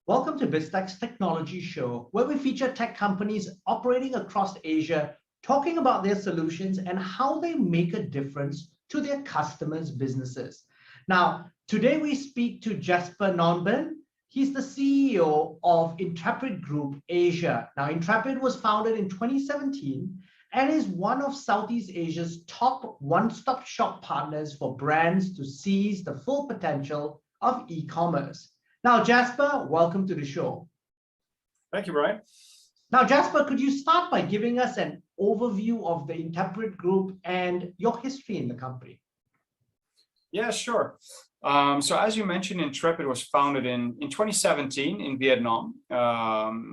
Welcome to Biztech's Technology Show, where we feature tech companies operating across Asia, talking about their solutions and how they make a difference to their customers' businesses. Now, today we speak to Jasper Knoben. He's the CEO of Intrepid Group Asia. Now, Intrepid was founded in 2017 and is one of Southeast Asia's top one-stop shop partners for brands to seize the full potential of e-commerce. Now, Jasper, welcome to the show. Thank you, Brian. Now, Jasper, could you start by giving us an overview of the Intrepid Group and your history in the company? Yeah, sure. So as you mentioned, Intrepid was founded in 2017 in Vietnam.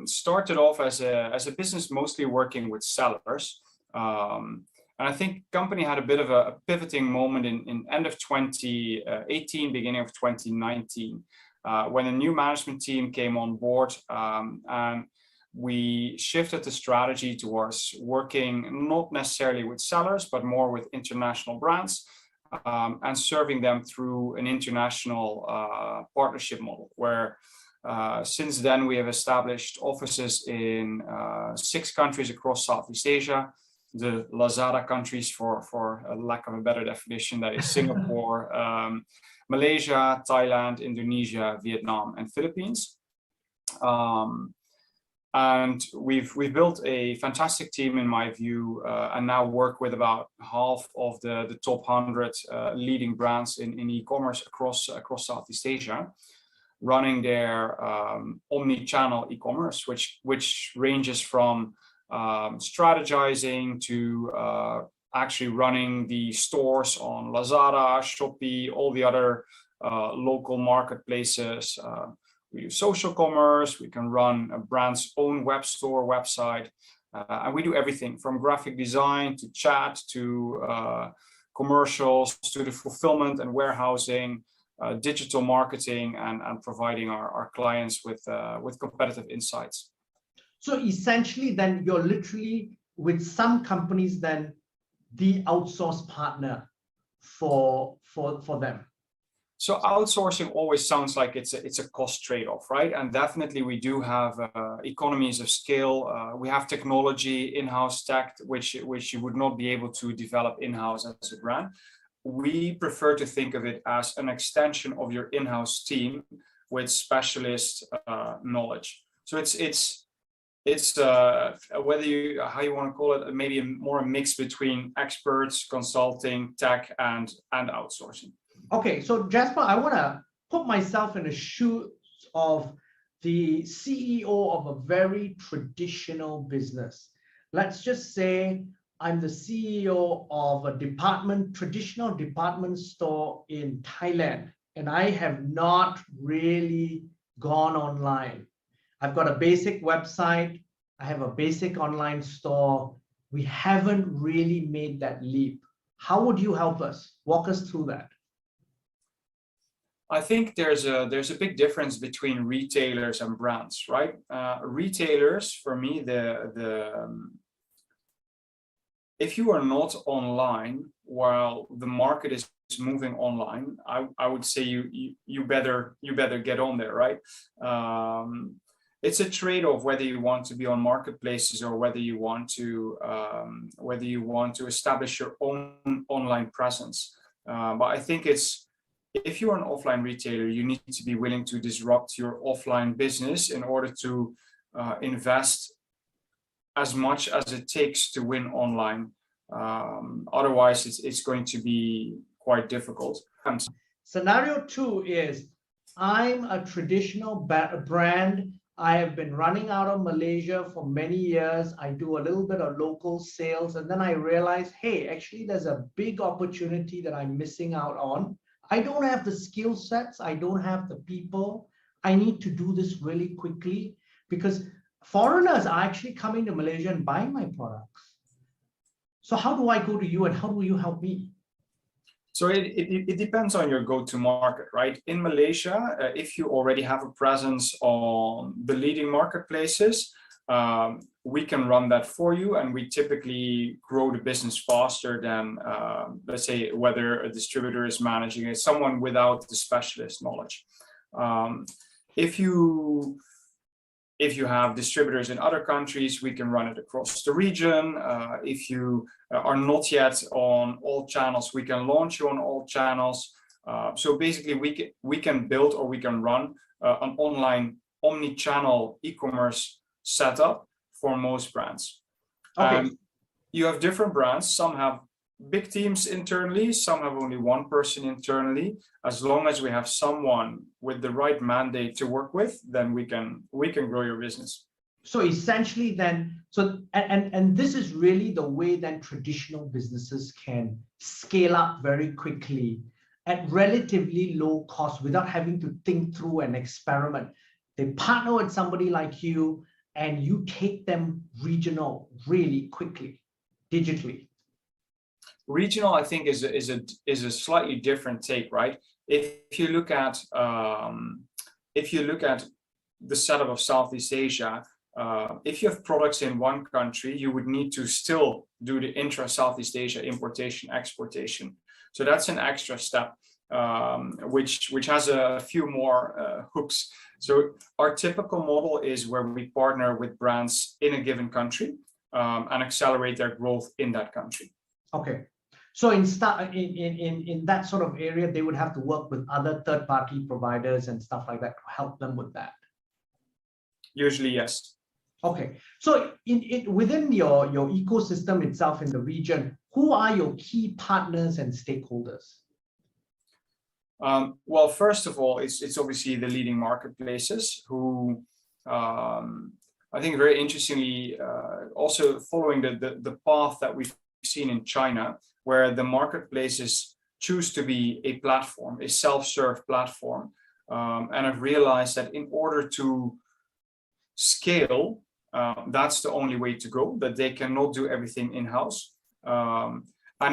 Started off as a business mostly working with sellers. And I think the company had a bit of a pivoting moment in end of 2018, beginning of 2019. When a new management team came on board, and we shifted the strategy towards working not necessarily with sellers, but more with international brands, and serving them through an international partnership model, where since then we have established offices in 6 countries across Southeast Asia, the Lazada countries for a lack of a better definition, that is Singapore, Malaysia, Thailand, Indonesia, Vietnam, and Philippines. And we've built a fantastic team, in my view, and now work with about half of the top 100 leading brands in e-commerce across Southeast Asia, running their omni-channel e-commerce, which ranges from strategizing to actually running the stores on Lazada, Shopee, all the other local marketplaces. We do social commerce, we can run a brand's own web store, website, and we do everything from graphic design to chat to commercials to the fulfillment and warehousing, digital marketing, and providing our clients with competitive insights. So essentially then you're literally, with some companies, then the outsource partner for them. So outsourcing always sounds like it's a cost trade-off, right? And definitely we do have economies of scale. We have technology, in-house tech, which you would not be able to develop in-house as a brand. We prefer to think of it as an extension of your in-house team with specialist knowledge. So it's whether how you want to call it, maybe more a mix between experts, consulting, tech, and outsourcing. Okay, so Jasper, I want to put myself in the shoes of the CEO of a very traditional business. Let's just say I'm the CEO of a traditional department store in Thailand, and I have not really gone online. I've got a basic website, I have a basic online store. We haven't really made that leap. How would you help us? Walk us through that. I think there's a big difference between retailers and brands, right? Retailers, for me, if you are not online while the market is moving online, I would say you better get on there, right? It's a trade-off whether you want to be on marketplaces or whether you want to establish your own online presence. But I think if you're an offline retailer, you need to be willing to disrupt your offline business in order to invest as much as it takes to win online. Otherwise, it's going to be quite difficult. Scenario 2 is I'm a traditional brand. I have been running out of Malaysia for many years. I do a little bit of local sales, and then I realize, hey, actually there's a big opportunity that I'm missing out on. I don't have the skill sets. I don't have the people. I need to do this really quickly because foreigners are actually coming to Malaysia and buying my products. So how do I go to you and how do you help me? So it depends on your go-to market, right? In Malaysia, if you already have a presence on the leading marketplaces, we can run that for you, and we typically grow the business faster than, let's say, whether a distributor is managing it, someone without the specialist knowledge. If you have distributors in other countries, we can run it across the region. If you are not yet on all channels, we can launch you on all channels. So basically, we can build or we can run an online omni-channel e-commerce setup for most brands. Okay. You have different brands. Some have big teams internally, some have only one person internally. As long as we have someone with the right mandate to work with, then we can grow your business. So essentially then, and this is really the way that traditional businesses can scale up very quickly at relatively low cost without having to think through and experiment. They partner with somebody like you and you take them regional really quickly, digitally. Regional, I think, is a slightly different take, right? If you look at the setup of Southeast Asia, if you have products in one country, you would need to still do the intra-Southeast Asia importation, exportation. So that's an extra step, which has a few more hooks. So our typical model is where we partner with brands in a given country and accelerate their growth in that country. Okay. So in that sort of area, they would have to work with other third-party providers and stuff like that to help them with that. Usually, yes. Okay. So within your ecosystem itself in the region, who are your key partners and stakeholders? Well, first of all, it's obviously the leading marketplaces who, I think very interestingly, also following the path that we've seen in China, where the marketplaces choose to be a platform, a self-serve platform, and have realized that in order to scale, that's the only way to go, that they cannot do everything in-house. And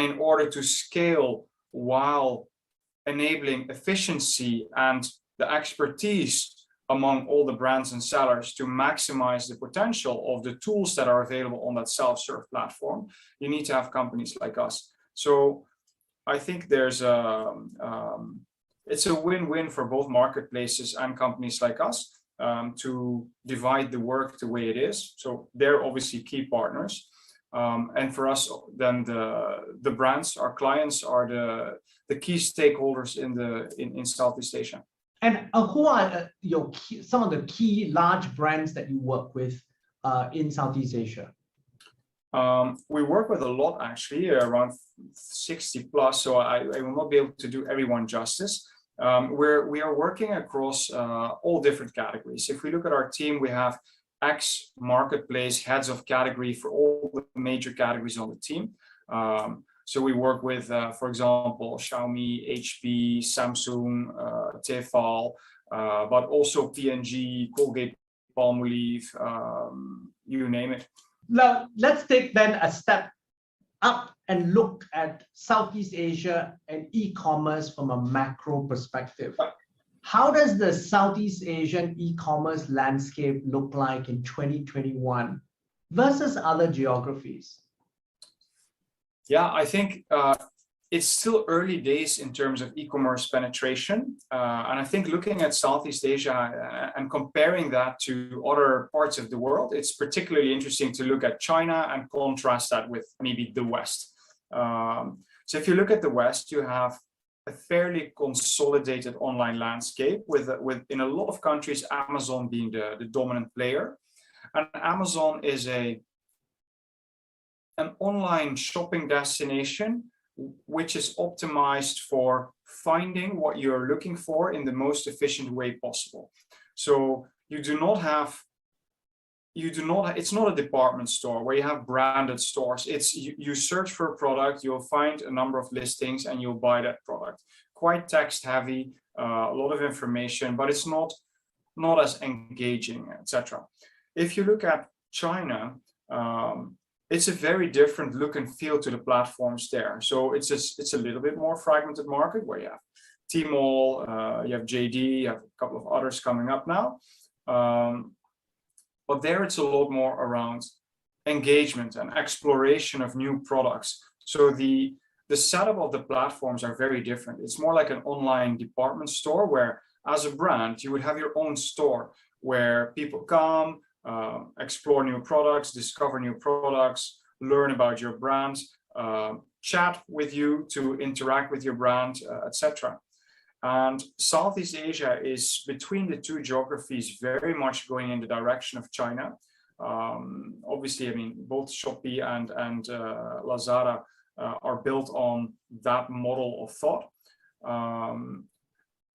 in order to scale while enabling efficiency and the expertise among all the brands and sellers to maximize the potential of the tools that are available on that self-serve platform, you need to have companies like us. So I think it's a win-win for both marketplaces and companies like us to divide the work the way it is. So they're obviously key partners. And for us, then the brands, our clients, are the key stakeholders in Southeast Asia. And who are some of the key large brands that you work with in Southeast Asia? We work with a lot, actually, around 60 plus, so I will not be able to do everyone justice. We are working across all different categories. If we look at our team, we have ex-marketplace heads of category for all the major categories on the team. So we work with, for example, Xiaomi, HP, Samsung, Tefal, but also P&G, Colgate, Palmolive, you name it. Now, let's take then a step up and look at Southeast Asia and e-commerce from a macro perspective. How does the Southeast Asian e-commerce landscape look like in 2021 versus other geographies? Yeah, I think it's still early days in terms of e-commerce penetration. And I think looking at Southeast Asia and comparing that to other parts of the world, it's particularly interesting to look at China and contrast that with maybe the West. So if you look at the West, you have a fairly consolidated online landscape with in a lot of countries, Amazon being the dominant player. And Amazon is an online shopping destination which is optimized for finding what you're looking for in the most efficient way possible. So it's not a department store where you have branded stores. It's you search for a product, you'll find a number of listings and you'll buy that product. Quite text heavy, a lot of information, but it's not as engaging, etc. If you look at China, it's a very different look and feel to the platforms there. So it's a little bit more fragmented market where you have Tmall, you have JD, you have a couple of others coming up now. But there it's a lot more around engagement and exploration of new products. So the setup of the platforms are very different. It's more like an online department store where as a brand, you would have your own store where people come, explore new products, discover new products, learn about your brand, chat with you to interact with your brand, etc. And Southeast Asia is between the two geographies very much going in the direction of China. Obviously, I mean, both Shopee and Lazada are built on that model of thought.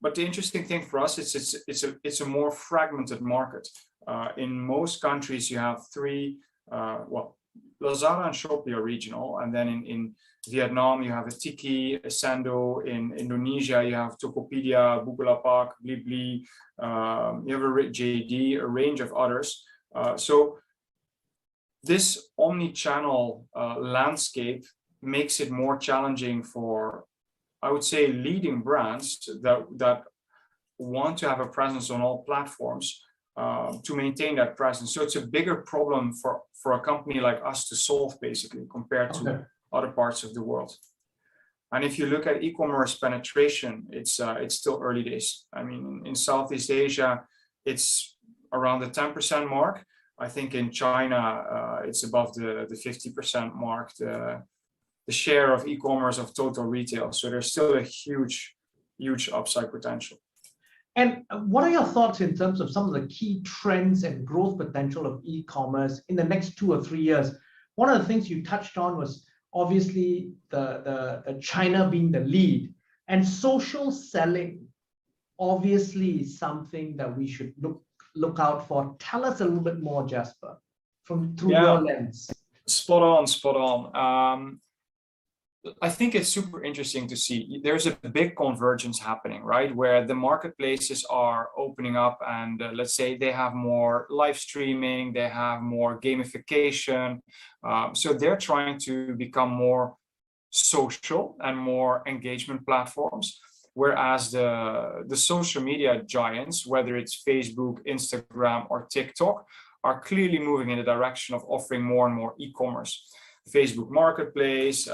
But the interesting thing for us is it's a more fragmented market. In most countries, you have three, well, Lazada and Shopee are regional, and then in Vietnam, you have a Tiki, a Sando. In Indonesia, you have Tokopedia, Bukalapak, Blibli, you have a JD, a range of others. So this omni-channel landscape makes it more challenging for, I would say, leading brands that want to have a presence on all platforms to maintain that presence. So it's a bigger problem for a company like us to solve, basically, compared to other parts of the world. And if you look at e-commerce penetration, it's still early days. I mean, in Southeast Asia, it's around the 10% mark. I think in China, it's above the 50% mark, the share of e-commerce of total retail. So there's still a huge upside potential. And what are your thoughts in terms of some of the key trends and growth potential of e-commerce in the next 2 or 3 years? One of the things you touched on was obviously the China being the lead, and social selling obviously is something that we should look out for. Tell us a little bit more, Jasper, through your lens. Spot on. I think it's super interesting to see there's a big convergence happening, right? Where the marketplaces are opening up and let's say they have more live streaming, they have more gamification. So they're trying to become more social and more engagement platforms. Whereas the social media giants, whether it's Facebook, Instagram, or TikTok, are clearly moving in the direction of offering more and more e-commerce. Facebook Marketplace,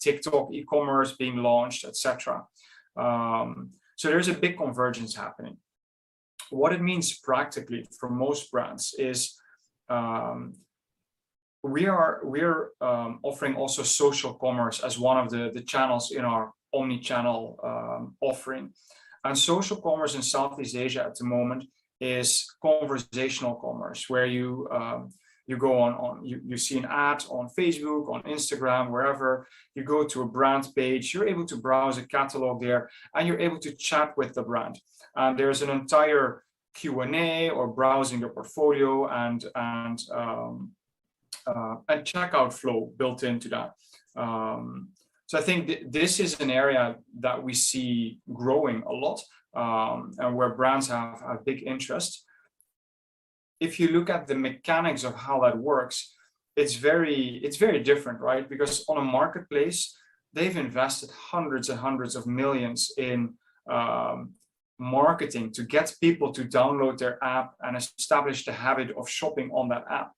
TikTok e-commerce being launched, etc. So there's a big convergence happening. What it means practically for most brands is we're offering also social commerce as one of the channels in our omni-channel offering. And social commerce in Southeast Asia at the moment is conversational commerce, where you go on you see an ad on Facebook, on Instagram, wherever. You go to a brand page, you're able to browse a catalog there, and you're able to chat with the brand. And there's an entire Q&A or browsing your portfolio and checkout flow built into that. So I think this is an area that we see growing a lot, and where brands have a big interest. If you look at the mechanics of how that works, it's very different, right? Because on a marketplace, they've invested hundreds and hundreds of millions in marketing to get people to download their app and establish the habit of shopping on that app.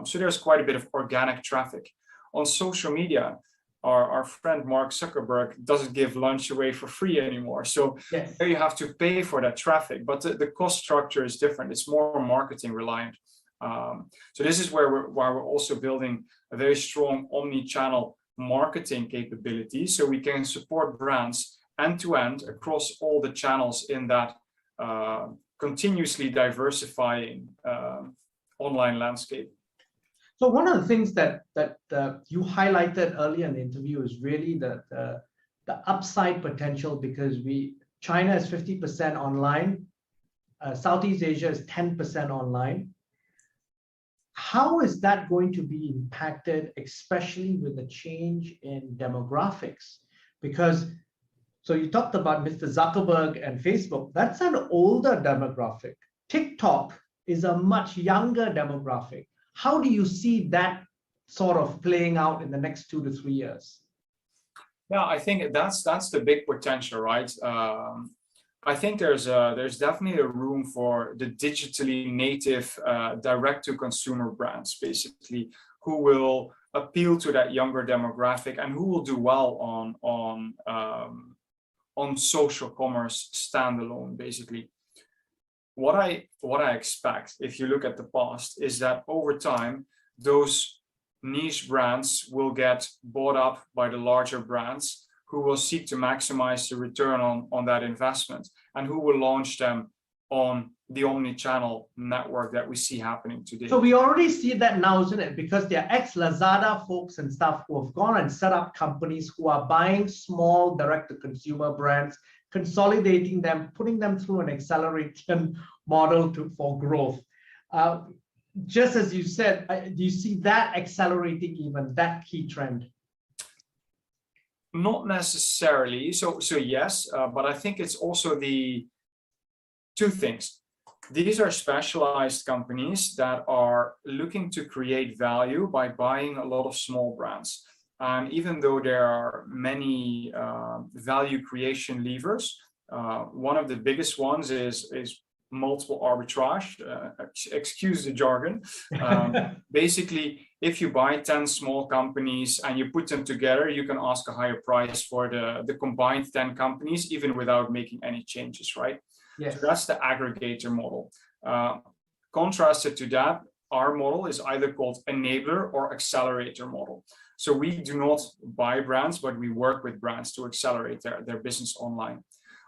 So there's quite a bit of organic traffic. On social media, our friend Mark Zuckerberg doesn't give lunch away for free anymore. So yes, there you have to pay for that traffic, but the cost structure is different. It's more marketing reliant. So this is where we're also building a very strong omni-channel marketing capability, so we can support brands end-to-end across all the channels in that continuously diversifying online landscape. So one of the things that you highlighted earlier in the interview is really the upside potential, because China is 50% online, Southeast Asia is 10% online. How is that going to be impacted, especially with the change in demographics? Because, so you talked about Mr. Zuckerberg and Facebook, that's an older demographic. TikTok is a much younger demographic. How do you see that sort of playing out in the next 2 to 3 years? Yeah, I think that's the big potential, right? I think there's definitely a room for the digitally native direct-to-consumer brands, basically, who will appeal to that younger demographic and who will do well on social commerce standalone, basically. What I expect, if you look at the past, is that over time, those niche brands will get bought up by the larger brands who will seek to maximize the return on that investment, and who will launch them on the omni-channel network that we see happening today. So we already see that now, isn't it? Because there are ex-Lazada folks and stuff who have gone and set up companies who are buying small direct-to-consumer brands, consolidating them, putting them through an acceleration model for growth. Just as you said, do you see that accelerating even, that key trend? Not necessarily. So yes, but I think it's also the two things. These are specialized companies that are looking to create value by buying a lot of small brands. And even though there are many value creation levers, one of the biggest ones is multiple arbitrage. Excuse the jargon. Basically, if you buy 10 small companies and you put them together, you can ask a higher price for the combined 10 companies, even without making any changes, right? Yes. So that's the aggregator model. Contrasted to that, our model is either called enabler or accelerator model. So we do not buy brands, but we work with brands to accelerate their business online.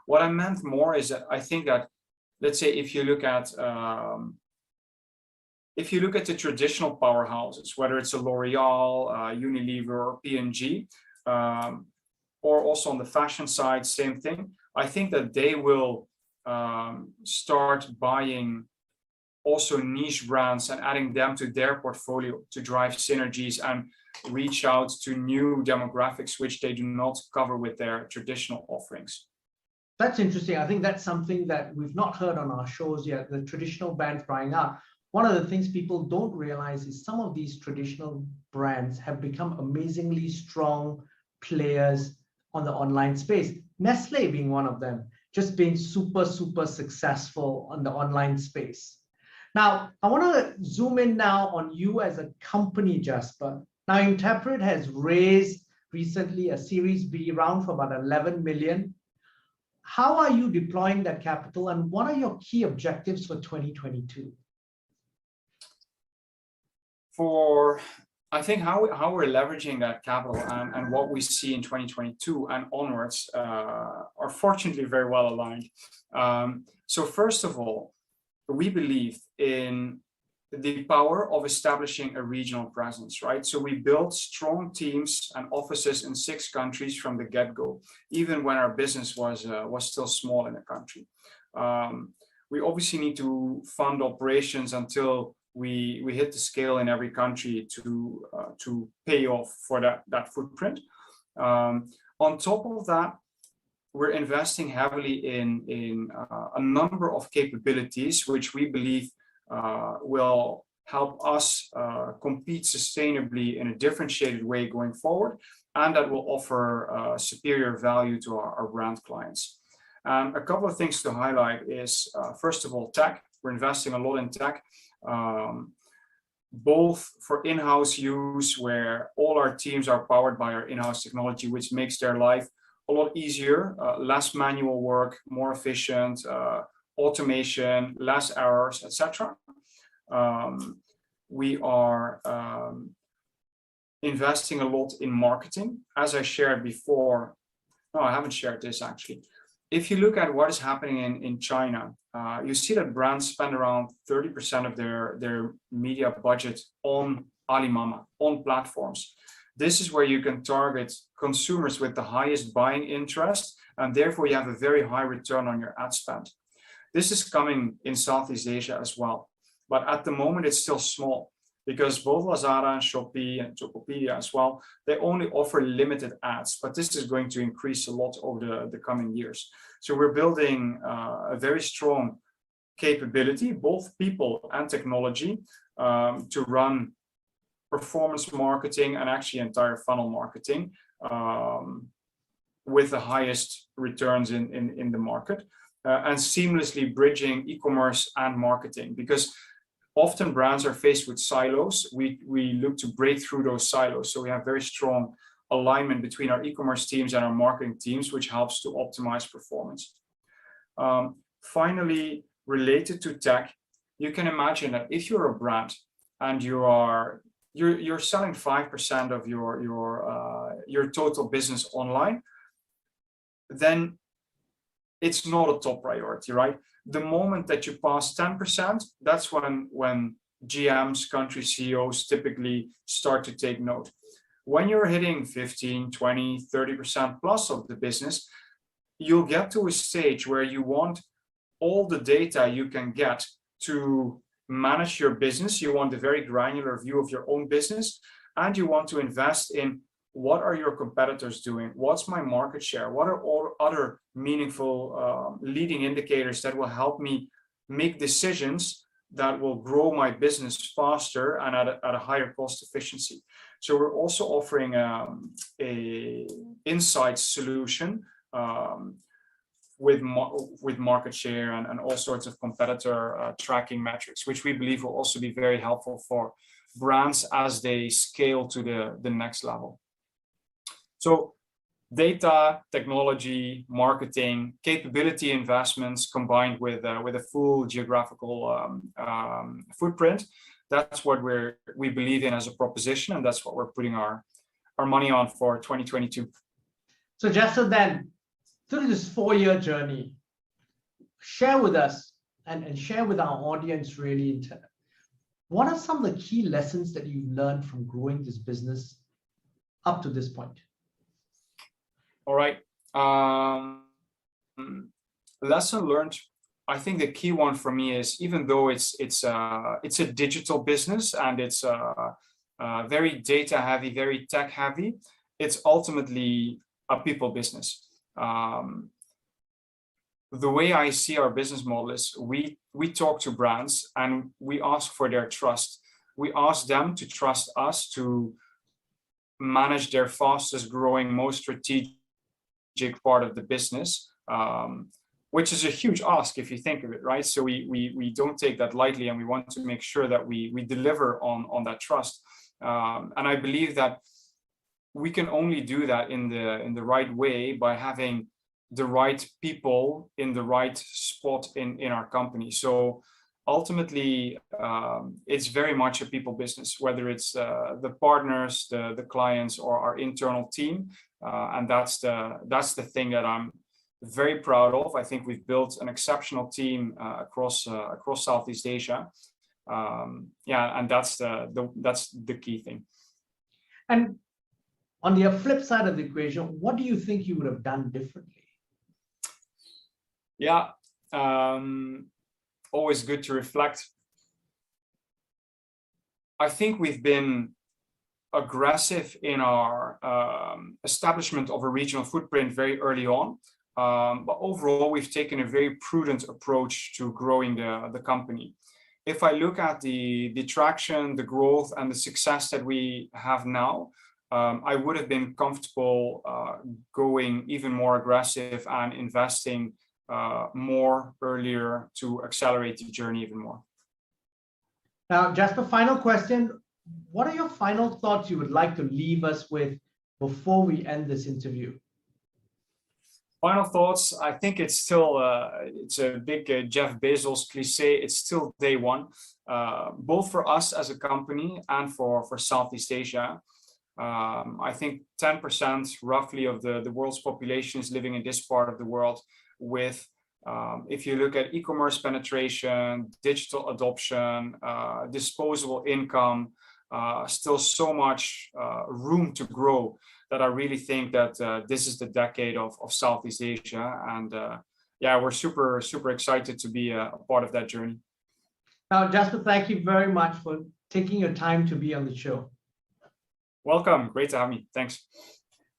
What I meant more is that I think that, let's say, if you look at the traditional powerhouses, whether it's a L'Oreal, Unilever, or P&G, or also on the fashion side, same thing. I think that they will start buying also niche brands and adding them to their portfolio to drive synergies and reach out to new demographics which they do not cover with their traditional offerings. That's interesting. I think that's something that we've not heard on our shows yet, the traditional brands buying up. One of the things people don't realize is some of these traditional brands have become amazingly strong players on the online space. Nestle being one of them, just being super, super successful on the online space. Now, I want to zoom in now on you as a company, Jasper. Now, Intrepid has raised recently a Series B round for about 11 million. How are you deploying that capital, and what are your key objectives for 2022? I think how we're leveraging that capital and what we see in 2022 and onwards are fortunately very well aligned. So first of all, we believe in the power of establishing a regional presence, right? So we built strong teams and offices in 6 countries from the get-go, even when our business was still small in the country. We obviously need to fund operations until we hit the scale in every country to pay off for that footprint. On top of that, we're investing heavily in a number of capabilities which we believe will help us compete sustainably in a differentiated way going forward, and that will offer superior value to our brand clients. And a couple of things to highlight is, first of all, tech. We're investing a lot in tech, both for in-house use, where all our teams are powered by our in-house technology, which makes their life a lot easier, less manual work, more efficient, automation, less errors, etc. We are investing a lot in marketing. As I shared before, no, I haven't shared this actually. If you look at what is happening in China, you see that brands spend around 30% of their media budget on Alimama, on platforms. This is where you can target consumers with the highest buying interest, and therefore you have a very high return on your ad spend. This is coming in Southeast Asia as well, but at the moment it's still small, because both Lazada and Shopee and Tokopedia as well, they only offer limited ads, but this is going to increase a lot over the coming years. So we're building a very strong capability, both people and technology, to run performance marketing and actually entire funnel marketing with the highest returns in the market, and seamlessly bridging e-commerce and marketing, because often brands are faced with silos. We look to break through those silos. So we have very strong alignment between our e-commerce teams and our marketing teams, which helps to optimize performance. Finally, related to tech, you can imagine that if you're a brand and you're selling 5% of your total business online, then it's not a top priority, right? The moment that you pass 10%, that's when GMs, country CEOs typically start to take note. When you're hitting 15, 20, 30% plus of the business, you'll get to a stage where you want all the data you can get to manage your business. You want a very granular view of your own business, and you want to invest in what are your competitors doing? What's my market share? What are all other meaningful leading indicators that will help me make decisions that will grow my business faster and at a higher cost efficiency? So we're also offering a insights solution with market share and all sorts of competitor tracking metrics, which we believe will also be very helpful for brands as they scale to the next level. So data, technology, marketing, capability investments combined with a full geographical footprint. That's what we believe in as a proposition, and that's what we're putting our money on for 2022. So Jasper, then, through this 4-year journey, share with us and share with our audience really, what are some of the key lessons that you've learned from growing this business up to this point? All right. Lesson learned. I think the key one for me is, even though it's a digital business and it's very data heavy, very tech heavy, it's ultimately a people business. The way I see our business model is we talk to brands and we ask for their trust. We ask them to trust us to manage their fastest growing, most strategic part of the business, which is a huge ask if you think of it, right? So we don't take that lightly, and we want to make sure that we deliver on that trust. And I believe that we can only do that in the right way by having the right people in the right spot in our company. So ultimately, it's very much a people business, whether it's the partners, the clients, or our internal team. And that's the thing that I'm very proud of. I think we've built an exceptional team across Southeast Asia. Yeah, and that's the key thing. And on the flip side of the equation, what do you think you would have done differently? Yeah, always good to reflect. I think we've been aggressive in our establishment of a regional footprint very early on. But overall, we've taken a very prudent approach to growing the company. If I look at the traction, the growth, and the success that we have now, I would have been comfortable going even more aggressive and investing more earlier to accelerate the journey even more. Now, Jasper, final question. What are your final thoughts you would like to leave us with before we end this interview? Final thoughts. I think it's still it's a big Jeff Bezos cliche. It's still day one, both for us as a company and for Southeast Asia. I think 10% roughly of the world's population is living in this part of the world. With if you look at e-commerce penetration, digital adoption, disposable income, still so much room to grow, that I really think that this is the decade of Southeast Asia. And yeah, we're super excited to be a part of that journey. Now, Jasper, thank you very much for taking your time to be on the show. Welcome. Great to have me. Thanks.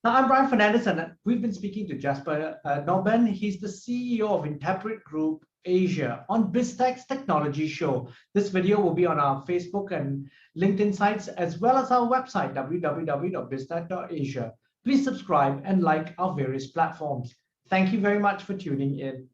Now, I'm Brian Fernandez, and we've been speaking to Jasper Knoben. He's the CEO of Intrepid Group Asia on Biztech's Technology Show. This video will be on our Facebook and LinkedIn sites, as well as our website, www.biztech.asia. Please subscribe and like our various platforms. Thank you very much for tuning in.